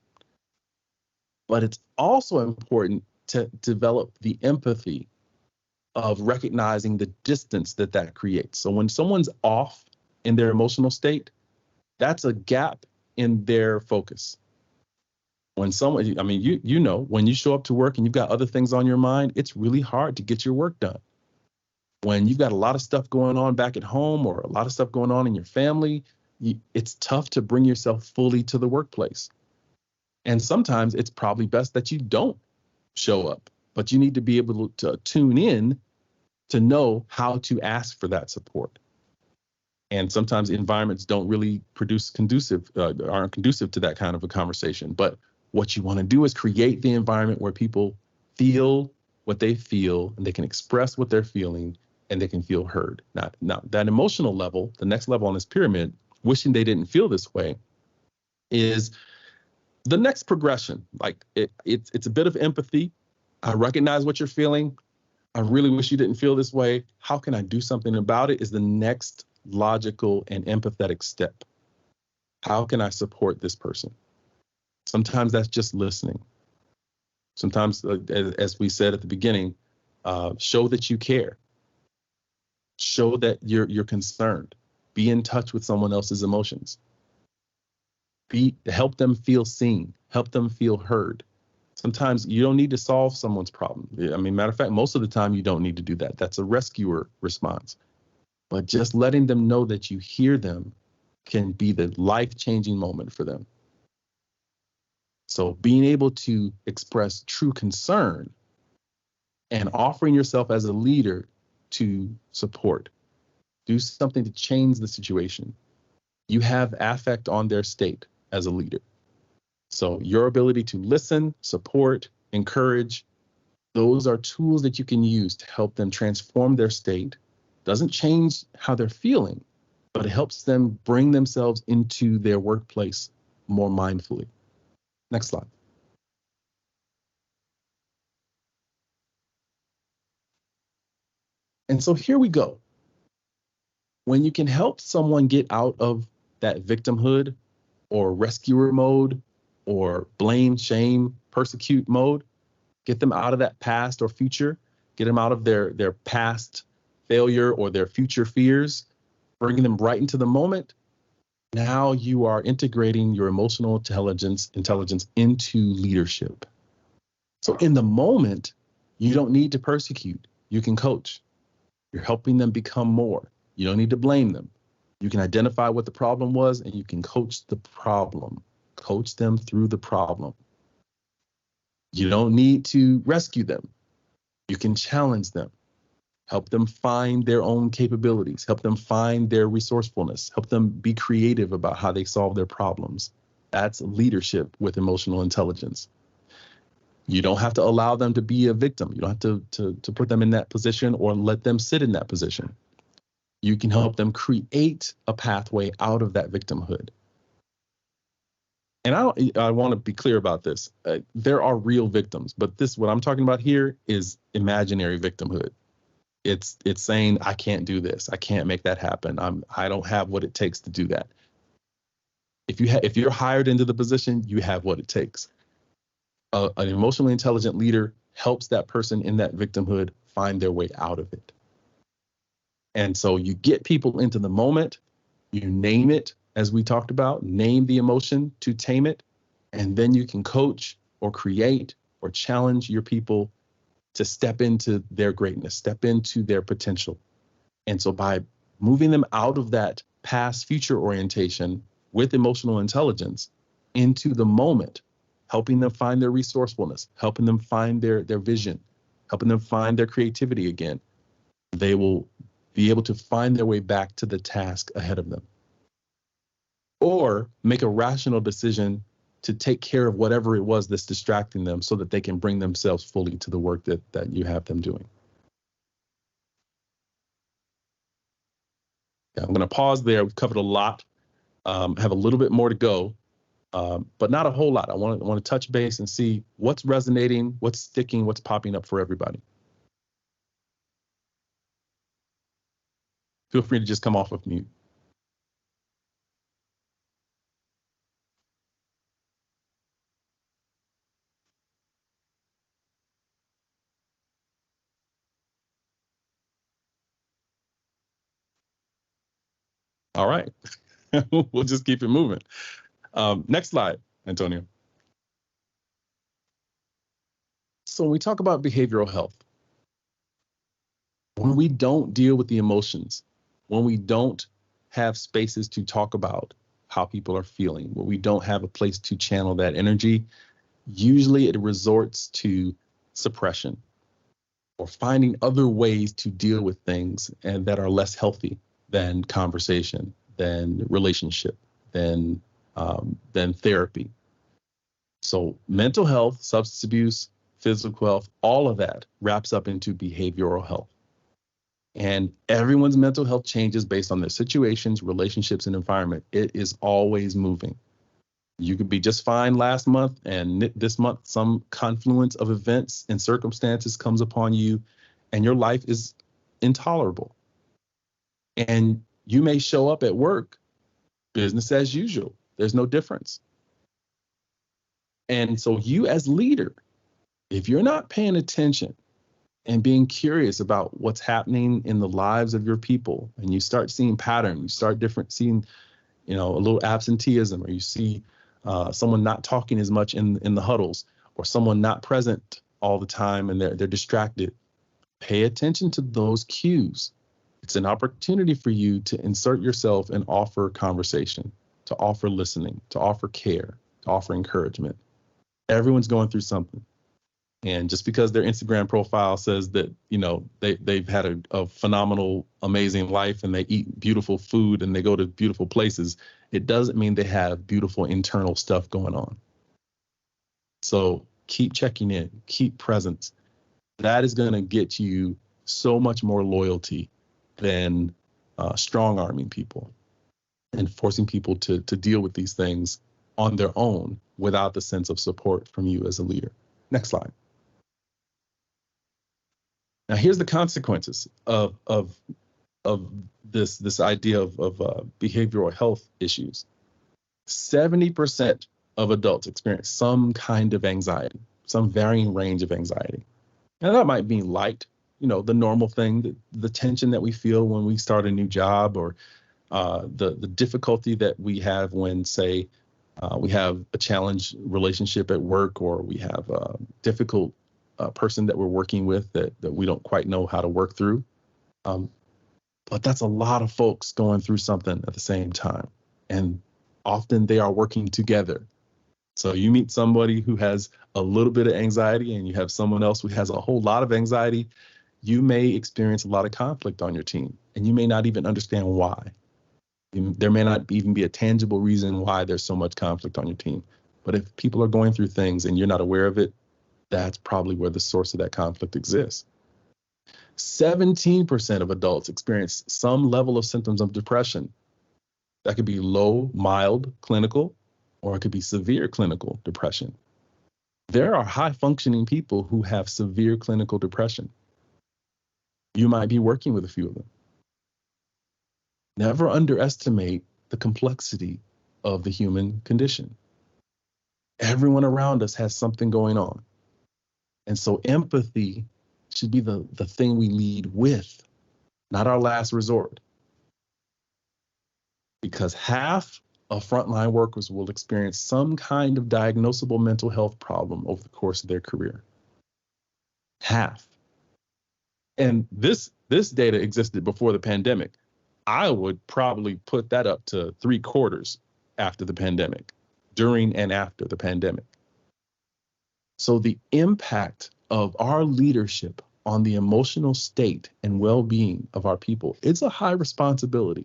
But it's also important to develop the empathy of recognizing the distance that creates. So when someone's off in their emotional state, that's a gap in their focus. When someone, I mean, you know, when you show up to work and you've got other things on your mind, it's really hard to get your work done. When you've got a lot of stuff going on back at home or a lot of stuff going on in your family, it's tough to bring yourself fully to the workplace. And sometimes it's probably best that you don't show up, but you need to be able to tune in to know how to ask for that support. And sometimes environments don't really aren't conducive to that kind of a conversation. But what you want to do is create the environment where people feel what they feel and they can express what they're feeling and they can feel heard. Now that emotional level, the next level on this pyramid, wishing they didn't feel this way, is the next progression. Like it's a bit of empathy. I recognize what you're feeling. I really wish you didn't feel this way. How can I do something about it? Is the next logical and empathetic step. How can I support this person? Sometimes that's just listening. Sometimes, as we said at the beginning, show that you care. Show that you're concerned. Be in touch with someone else's emotions. Help them feel seen. Help them feel heard. Sometimes you don't need to solve someone's problem. I mean, matter of fact, most of the time you don't need to do that. That's a rescuer response. But just letting them know that you hear them can be the life-changing moment for them. So being able to express true concern and offering yourself as a leader to support, do something to change the situation, You have affect on their state as a leader. So your ability to listen, support, encourage, those are tools that you can use to help them transform their state. Doesn't change how they're feeling, but it helps them bring themselves into their workplace more mindfully. Next slide. And so here we go. When you can help someone get out of that victimhood or rescuer mode or blame, shame, persecute mode, get them out of that past or future, get them out of their past failure or their future fears, bringing them right into the moment. Now you are integrating your emotional intelligence into leadership. So in the moment, you don't need to persecute. You can coach. You're helping them become more. You don't need to blame them. You can identify what the problem was and you can coach the problem. Coach them through the problem. You don't need to rescue them. You can challenge them. Help them find their own capabilities. Help them find their resourcefulness. Help them be creative about how they solve their problems. That's leadership with emotional intelligence. You don't have to allow them to be a victim. You don't have to put them in that position or let them sit in that position. You can help them create a pathway out of that victimhood. And I want to be clear about this. There are real victims, but what I'm talking about here is imaginary victimhood. It's saying, I can't do this. I can't make that happen. I don't have what it takes to do that. If you're hired into the position, you have what it takes. An emotionally intelligent leader helps that person in that victimhood find their way out of it. And so you get people into the moment, you name it, as we talked about, name the emotion to tame it, and then you can coach or create or challenge your people to step into their greatness, step into their potential. And so by moving them out of that past future orientation with emotional intelligence into the moment, helping them find their resourcefulness, helping them find their vision, helping them find their creativity again, they will be able to find their way back to the task ahead of them. Or make a rational decision to take care of whatever it was that's distracting them so that they can bring themselves fully to the work that you have them doing. Yeah, I'm going to pause there. We've covered a lot. Have a little bit more to go, but not a whole lot. I want to touch base and see what's resonating, what's sticking, what's popping up for everybody. Feel free to just come off of mute. All right, we'll just keep it moving. Next slide, Antonio. So when we talk about behavioral health, when we don't deal with the emotions, when we don't have spaces to talk about how people are feeling, when we don't have a place to channel that energy, usually it resorts to suppression or finding other ways to deal with things and that are less healthy than conversation, than relationship, than therapy. So mental health, substance abuse, physical health, all of that wraps up into behavioral health. And everyone's mental health changes based on their situations, relationships, and environment. It is always moving. You could be just fine last month, and this month some confluence of events and circumstances comes upon you, and your life is intolerable. And you may show up at work, business as usual. There's no difference. And so you as leader, if you're not paying attention and being curious about what's happening in the lives of your people, and you start seeing patterns, you start seeing, a little absenteeism, or you see someone not talking as much in the huddles, or someone not present all the time and they're distracted, pay attention to those cues. It's an opportunity for you to insert yourself and offer conversation, to offer listening, to offer care, to offer encouragement. Everyone's going through something. And just because their Instagram profile says that, they've had a phenomenal, amazing life and they eat beautiful food and they go to beautiful places, it doesn't mean they have beautiful internal stuff going on. So keep checking in, keep present. That is going to get you so much more loyalty than strong arming people and forcing people to deal with these things on their own without the sense of support from you as a leader. Next slide. Now, here's the consequences of this idea of behavioral health issues. 70% of adults experience some kind of anxiety, some varying range of anxiety. And that might be light, the normal thing, the tension that we feel when we start a new job, or the difficulty that we have when, say, we have a challenge relationship at work, or we have a difficult person that we're working with that we don't quite know how to work through. But that's a lot of folks going through something at the same time. And often they are working together. So you meet somebody who has a little bit of anxiety and you have someone else who has a whole lot of anxiety. You may experience a lot of conflict on your team, and you may not even understand why. There may not even be a tangible reason why there's so much conflict on your team. But if people are going through things and you're not aware of it, that's probably where the source of that conflict exists. 17% of adults experience some level of symptoms of depression. That could be low, mild, clinical, or it could be severe clinical depression. There are high-functioning people who have severe clinical depression. You might be working with a few of them. Never underestimate the complexity of the human condition. Everyone around us has something going on. And so empathy should be the thing we lead with, not our last resort. Because half of frontline workers will experience some kind of diagnosable mental health problem over the course of their career. Half. And this data existed before the pandemic. I would probably put that up to 3/4 after the pandemic, during and after the pandemic. So the impact of our leadership on the emotional state and well-being of our people, it's a high responsibility.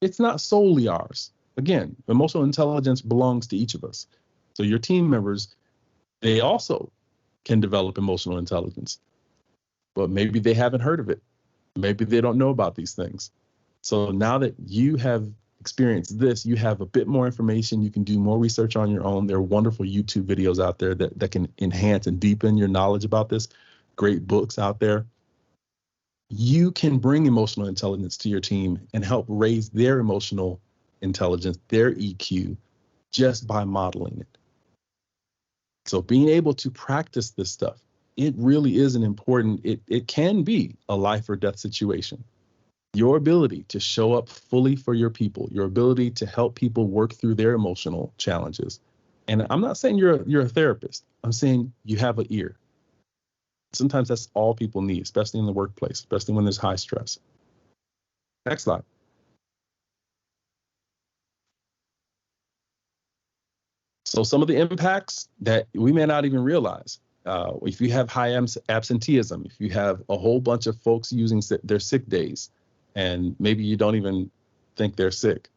It's not solely ours. Again, emotional intelligence belongs to each of us. So your team members, they also can develop emotional intelligence, but maybe they haven't heard of it. Maybe they don't know about these things. So now that you have experienced this, you have a bit more information. You can do more research on your own. There are wonderful YouTube videos out there that can enhance and deepen your knowledge about this. Great books out there. You can bring emotional intelligence to your team and help raise their emotional intelligence, their EQ, just by modeling it. So being able to practice this stuff, it really is it can be a life or death situation. Your ability to show up fully for your people, your ability to help people work through their emotional challenges. And I'm not saying you're a therapist. I'm saying you have an ear. Sometimes that's all people need, especially in the workplace, especially when there's high stress. Next slide. So some of the impacts that we may not even realize. If you have high absenteeism, if you have a whole bunch of folks using their sick days, and maybe you don't even think they're sick.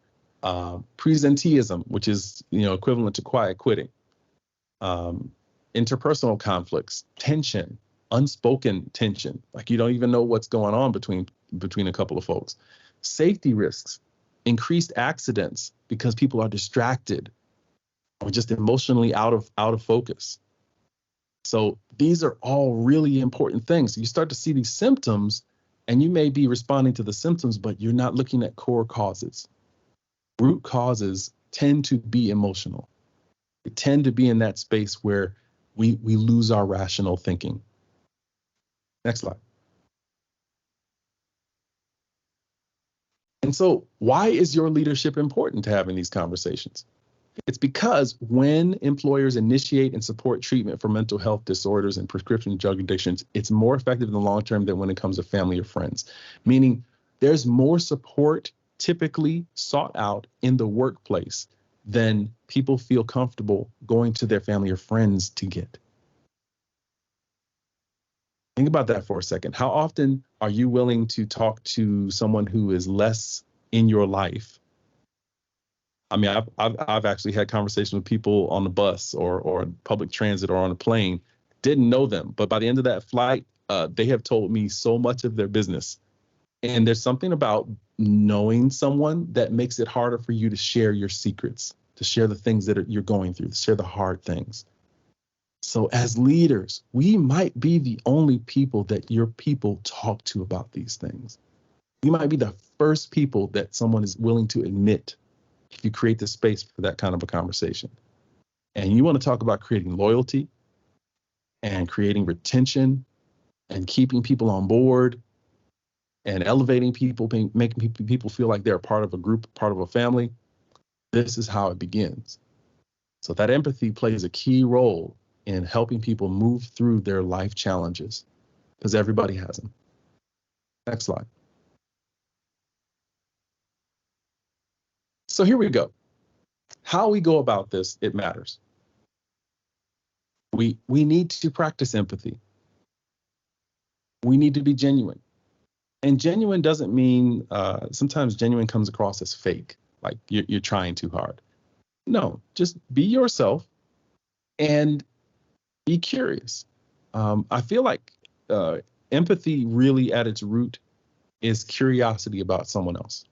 Presenteeism, which is equivalent to quiet quitting. Interpersonal conflicts, tension, unspoken tension, like you don't even know what's going on between a couple of folks. Safety risks, increased accidents because people are distracted or just emotionally out of focus. So these are all really important things. You start to see these symptoms, and you may be responding to the symptoms, but you're not looking at core causes. Root causes tend to be emotional. They tend to be in that space where we lose our rational thinking. Next slide. And so why is your leadership important to having these conversations? It's because when employers initiate and support treatment for mental health disorders and prescription drug addictions, it's more effective in the long term than when it comes to family or friends, meaning there's more support typically sought out in the workplace than people feel comfortable going to their family or friends to get. Think about that for a second. How often are you willing to talk to someone who is less in your life? I mean, I've actually had conversations with people on the bus or public transit or on a plane, didn't know them, but by the end of that flight, they have told me so much of their business. And there's something about knowing someone that makes it harder for you to share your secrets, to share the things that you're going through, to share the hard things. So as leaders, we might be the only people that your people talk to about these things. We might be the first people that someone is willing to admit if you create the space for that kind of a conversation. And you want to talk about creating loyalty and creating retention and keeping people on board and elevating people, making people feel like they're a part of a group, part of a family. This is how it begins. So that empathy plays a key role in helping people move through their life challenges, because everybody has them. Next slide. So here we go. How we go about this, it matters. We need to practice empathy. We need to be genuine. And genuine doesn't mean, sometimes genuine comes across as fake, like you're trying too hard. No, just be yourself and be curious. I feel like empathy really at its root is curiosity about someone else.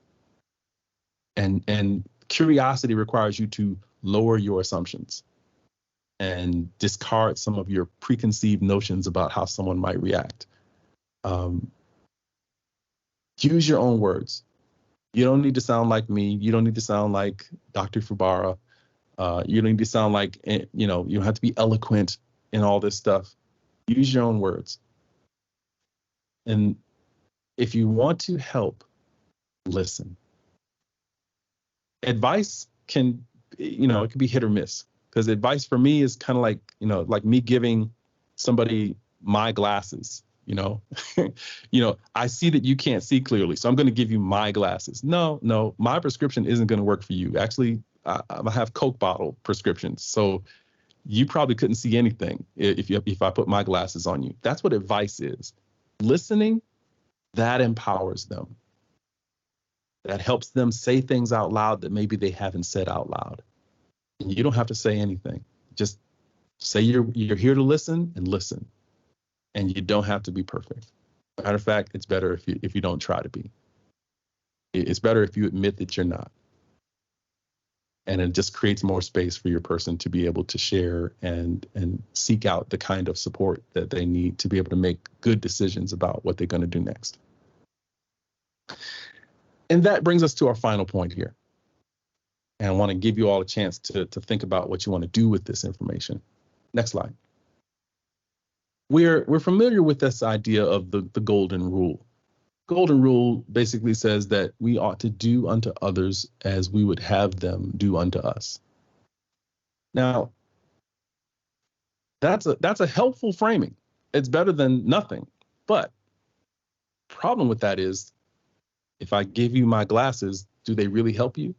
And curiosity requires you to lower your assumptions and discard some of your preconceived notions about how someone might react. Use your own words. You don't need to sound like me. You don't need to sound like Dr. Fubara. You don't need to sound like, you don't have to be eloquent in all this stuff. Use your own words. And if you want to help, listen. Advice can, it can be hit or miss, because advice for me is kind of like, like me giving somebody my glasses, I see that you can't see clearly, so I'm going to give you my glasses. No, my prescription isn't going to work for you. Actually, I have Coke bottle prescriptions, so you probably couldn't see anything if I put my glasses on you. That's what advice is. Listening, that empowers them. That helps them say things out loud that maybe they haven't said out loud. And you don't have to say anything. Just say you're here to listen and listen. And you don't have to be perfect. Matter of fact, it's better if you don't try to be. It's better if you admit that you're not. And it just creates more space for your person to be able to share and seek out the kind of support that they need to be able to make good decisions about what they're going to do next. And that brings us to our final point here. And I want to give you all a chance to think about what you want to do with this information. Next slide. We're familiar with this idea of the golden rule. Golden rule basically says that we ought to do unto others as we would have them do unto us. Now, that's a helpful framing. It's better than nothing. But problem with that is, if I give you my glasses, do they really help you?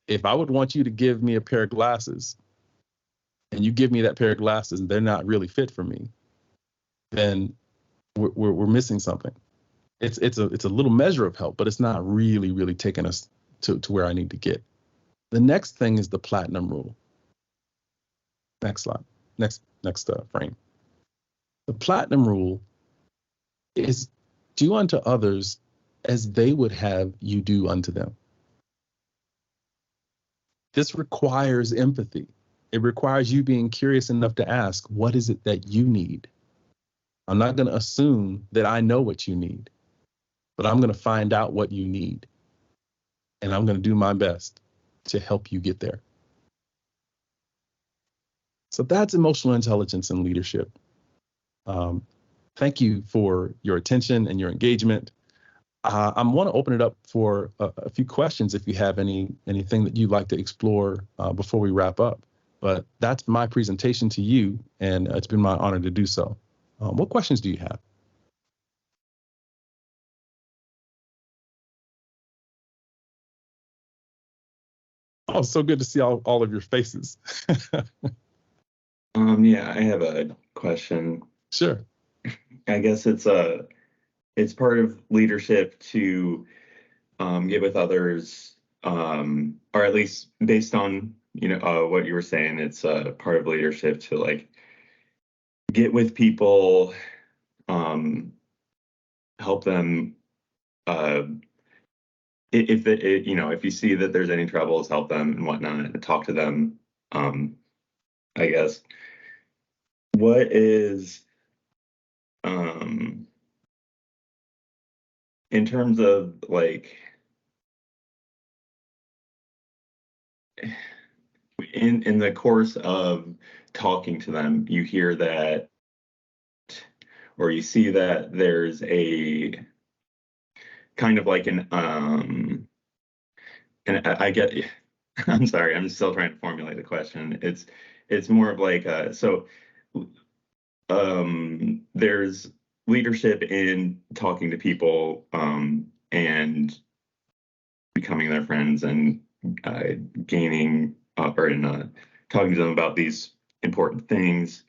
If I would want you to give me a pair of glasses and you give me that pair of glasses and they're not really fit for me, then we're missing something. It's a little measure of help, but it's not really taking us to where I need to get. The next thing is the platinum rule. Next slide. Next frame. The platinum rule is do unto others as they would have you do unto them. This requires empathy. It requires you being curious enough to ask, what is it that you need? I'm not going to assume that I know what you need, but I'm going to find out what you need. And I'm going to do my best to help you get there. So that's emotional intelligence and leadership. Thank you for your attention and your engagement. I want to open it up for a few questions if you have anything that you'd like to explore before we wrap up. But that's my presentation to you, and it's been my honor to do so. What questions do you have? Oh, so good to see all of your faces. Yeah, I have a question. Sure. I guess it's part of leadership to get with others, or at least based on what you were saying. It's part of leadership to like get with people, help them. If you see that there's any troubles, help them and whatnot, and talk to them. I guess what is in terms of like in the course of talking to them, you hear that or you see that there's a kind of like an and I get I'm sorry, I'm still trying to formulate the question. It's more of like there's leadership in talking to people and becoming their friends and gaining or in talking to them about these important things.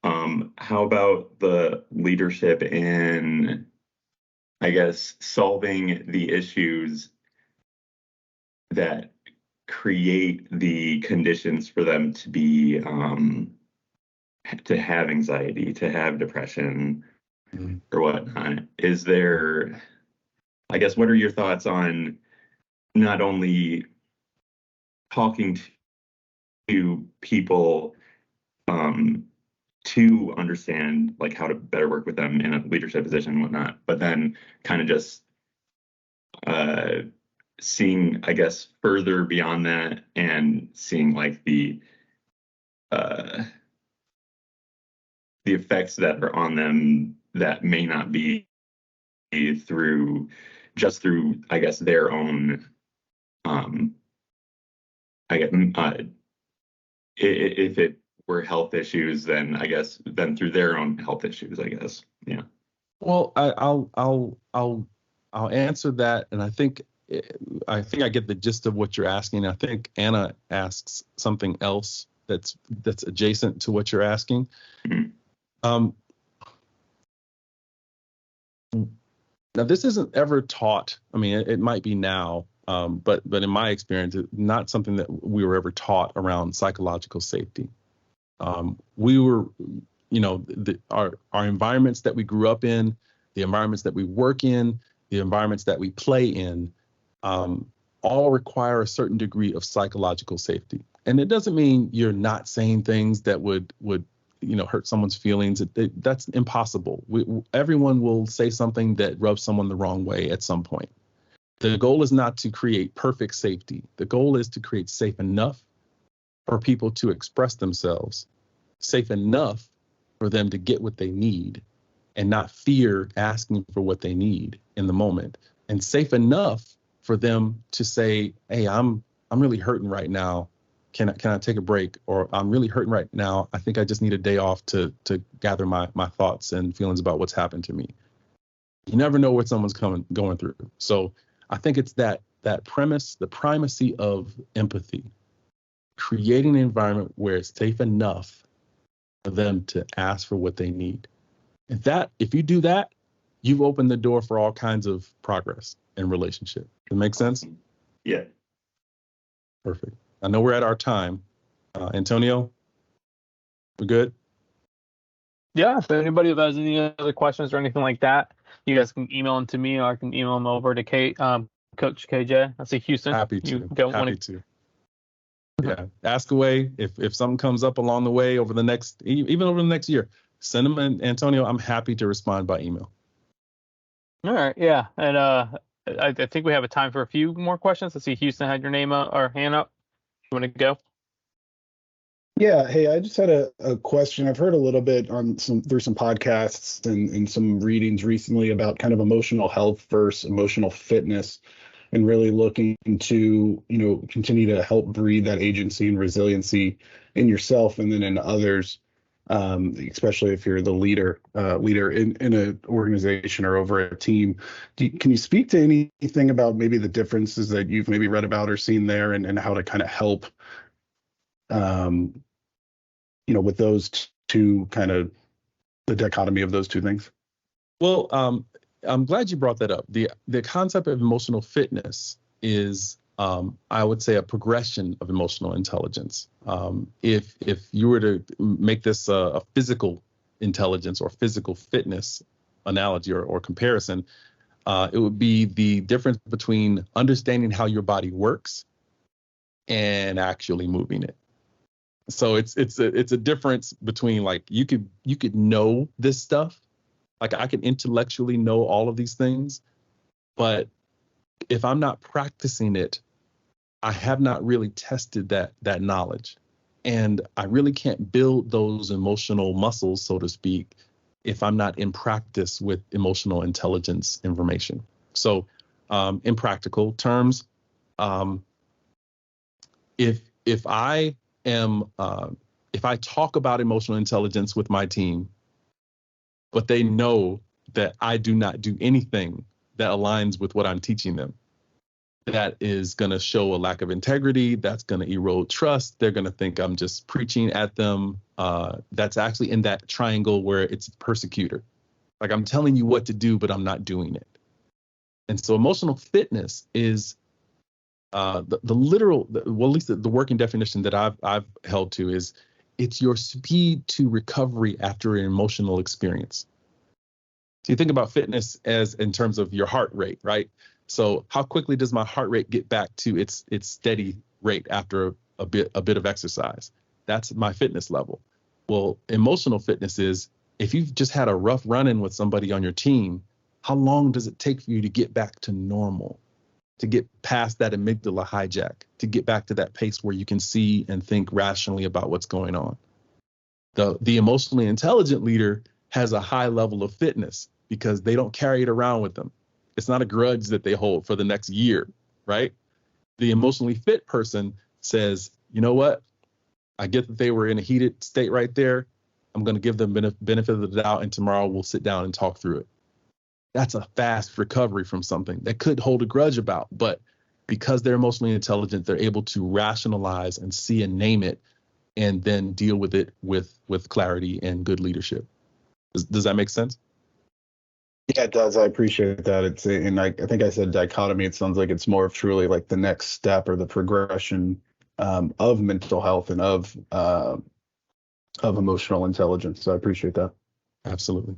How about the leadership in, I guess, solving the issues that create the conditions for them to be to have anxiety, to have depression, or whatnot? Is there, I guess, what are your thoughts on not only talking to people to understand like how to better work with them in a leadership position and whatnot, but then kind of just seeing, I guess, further beyond that and seeing like the effects that are on them that may not be through I guess their own I guess if it were health issues, then I guess then through their own health issues, I guess. Yeah. Well, I'll answer that, and I think I get the gist of what you're asking. I think Anna asks something else that's adjacent to what you're asking. Mm-hmm. Now, this isn't ever taught. I mean, it might be now, but in my experience, it's not something that we were ever taught around psychological safety. We were, our environments that we grew up in, the environments that we work in, the environments that we play in, all require a certain degree of psychological safety. And it doesn't mean you're not saying things that would hurt someone's feelings. That's impossible. Everyone will say something that rubs someone the wrong way at some point. The goal is not to create perfect safety. The goal is to create safe enough for people to express themselves, safe enough for them to get what they need and not fear asking for what they need in the moment, and safe enough for them to say, hey, I'm really hurting right now. Can I take a break? Or I'm really hurting right now. I think I just need a day off to gather my thoughts and feelings about what's happened to me. You never know what someone's going through. So I think it's that premise, the primacy of empathy, creating an environment where it's safe enough for them to ask for what they need. If you do that, you've opened the door for all kinds of progress in relationship. Does it make sense? Yeah. Perfect. I know we're at our time. Antonio, we're good? Yeah, if anybody has any other questions or anything like that, you guys can email them to me, or I can email them over to Coach KJ. That's a Houston. Happy to. You don't want to. Yeah, ask away. If something comes up along the way over the next, even over the next year, send them. And Antonio, I'm happy to respond by email. All right, yeah, and I think we have a time for a few more questions. Let's see, Houston had your name or hand up. You want to go? Yeah, hey, I just had a question. I've heard a little bit through some podcasts and some readings recently about kind of emotional health versus emotional fitness, and really looking to, continue to help breed that agency and resiliency in yourself and then in others, especially if you're the leader in an organization or over a team. Can you speak to anything about maybe the differences that you've maybe read about or seen there, and how to kind of help with those to kind of the dichotomy of those two things? Well, I'm glad you brought that up. The concept of emotional fitness is, I would say, a progression of emotional intelligence. If you were to make this a physical intelligence or physical fitness analogy or comparison, it would be the difference between understanding how your body works and actually moving it. So it's a difference between, like, you could know this stuff, like I can intellectually know all of these things, but if I'm not practicing it, I have not really tested that knowledge, and I really can't build those emotional muscles, so to speak, if I'm not in practice with emotional intelligence information. So, in practical terms, if I talk about emotional intelligence with my team, but they know that I do not do anything that aligns with what I'm teaching them, that is going to show a lack of integrity. That's going to erode trust. They're going to think I'm just preaching at them. That's actually in that triangle where it's persecutor. Like, I'm telling you what to do, but I'm not doing it. And so emotional fitness is the literal, well, at least the working definition that I've held to is, it's your speed to recovery after an emotional experience. So you think about fitness as in terms of your heart rate, right? So how quickly does my heart rate get back to its steady rate after a bit of exercise? That's my fitness level. Well, emotional fitness is, if you've just had a rough run-in with somebody on your team, how long does it take for you to get back to normal, to get past that amygdala hijack, to get back to that pace where you can see and think rationally about what's going on? The emotionally intelligent leader has a high level of fitness because they don't carry it around with them. It's not a grudge that they hold for the next year, right? The emotionally fit person says, you know what? I get that they were in a heated state right there. I'm going to give them benefit of the doubt, and tomorrow we'll sit down and talk through it. That's a fast recovery from something that could hold a grudge about, but because they're emotionally intelligent, they're able to rationalize and see and name it, and then deal with it with clarity and good leadership. Does that make sense? Yeah, it does. I appreciate that. And I think I said dichotomy. It sounds like it's more of truly like the next step or the progression of mental health and of emotional intelligence. So I appreciate that. Absolutely.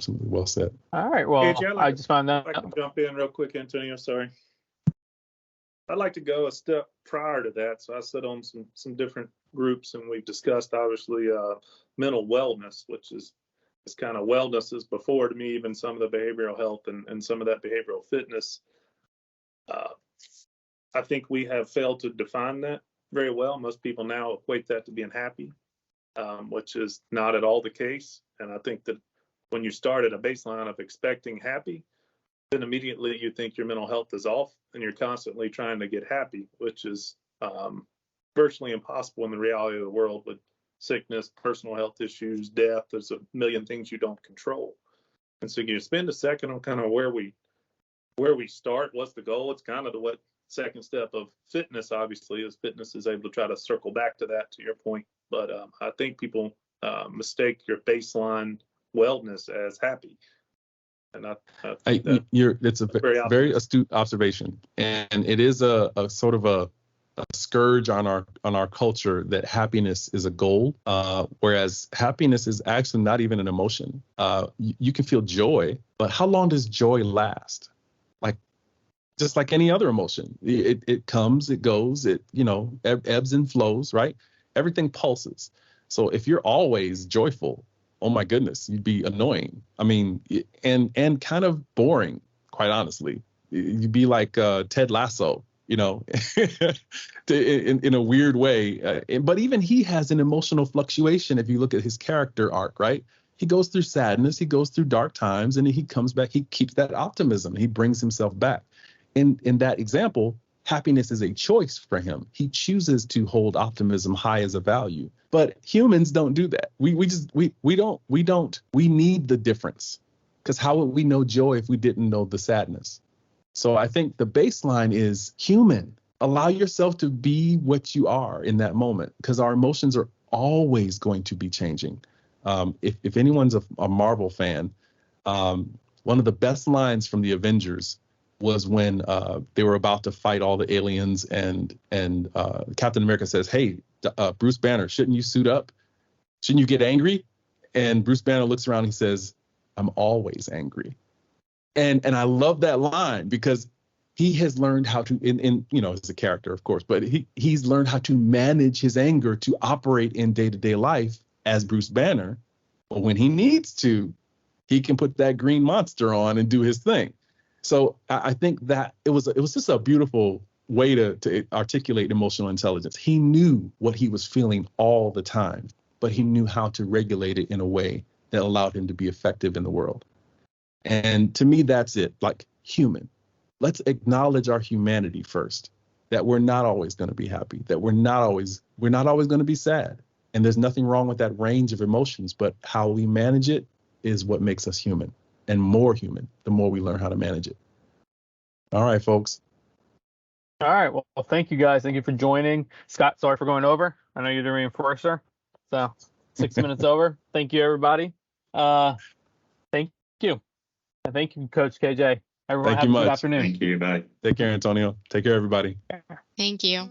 Well said. All right. Well, Hey, Jay, I just found that. I'd like to jump in real quick, Antonio. Sorry. I'd like to go a step prior to that. So I sit on some different groups, and we've discussed, obviously, mental wellness, which is kind of wellness is before, to me, even some of the behavioral health and some of that behavioral fitness. I think we have failed to define that very well. Most people now equate that to being happy, which is not at all the case. And I think that when you start at a baseline of expecting happy, then immediately you think your mental health is off, and you're constantly trying to get happy, which is virtually impossible in the reality of the world with sickness, personal health issues, death. There's a million things you don't control. And so you spend a second on kind of where we start, what's the goal? It's kind of what second step of fitness, obviously, is fitness is able to try to circle back to that, to your point. But I think people mistake your baseline wellness as happy. And it's a very astute observation, and it is a sort of a scourge on our culture that happiness is a goal, whereas happiness is actually not even an emotion. You can feel joy, but how long does joy last? Like, just like any other emotion, it comes, it goes, it ebbs and flows, right? Everything pulses. So if you're always joyful, oh my goodness, you'd be annoying. I mean, and kind of boring, quite honestly. You'd be like Ted Lasso, in a weird way. But even he has an emotional fluctuation if you look at his character arc, right? He goes through sadness, he goes through dark times, and he comes back, he keeps that optimism, he brings himself back. In that example, happiness is a choice for him. He chooses to hold optimism high as a value. But humans don't do that. We need the difference, because how would we know joy if we didn't know the sadness? So I think the baseline is human. Allow yourself to be what you are in that moment, because our emotions are always going to be changing. If anyone's a Marvel fan, one of the best lines from the Avengers was when they were about to fight all the aliens, and Captain America says, "Hey, Bruce Banner, shouldn't you suit up? Shouldn't you get angry?" And Bruce Banner looks around and he says, "I'm always angry." And I love that line because he has learned how to, in as a character, of course, but he's learned how to manage his anger to operate in day-to-day life as Bruce Banner. But when he needs to, he can put that green monster on and do his thing. So I think that it was just a beautiful way to articulate emotional intelligence. He knew what he was feeling all the time, but he knew how to regulate it in a way that allowed him to be effective in the world. And to me, that's it. Like, human. Let's acknowledge our humanity first, that we're not always going to be happy, that we're not always going to be sad. And there's nothing wrong with that range of emotions, but how we manage it is what makes us human, and more human the more we learn how to manage it. All right, folks. All right. Well, thank you guys. Thank you for joining. Scott, sorry for going over. I know you're the reinforcer. So 6 minutes over. Thank you, everybody. Thank you. And thank you, Coach KJ. Everyone, Thank have you a good much. afternoon. Thank you. Bye. Take care, Antonio. Take care, everybody. Thank you.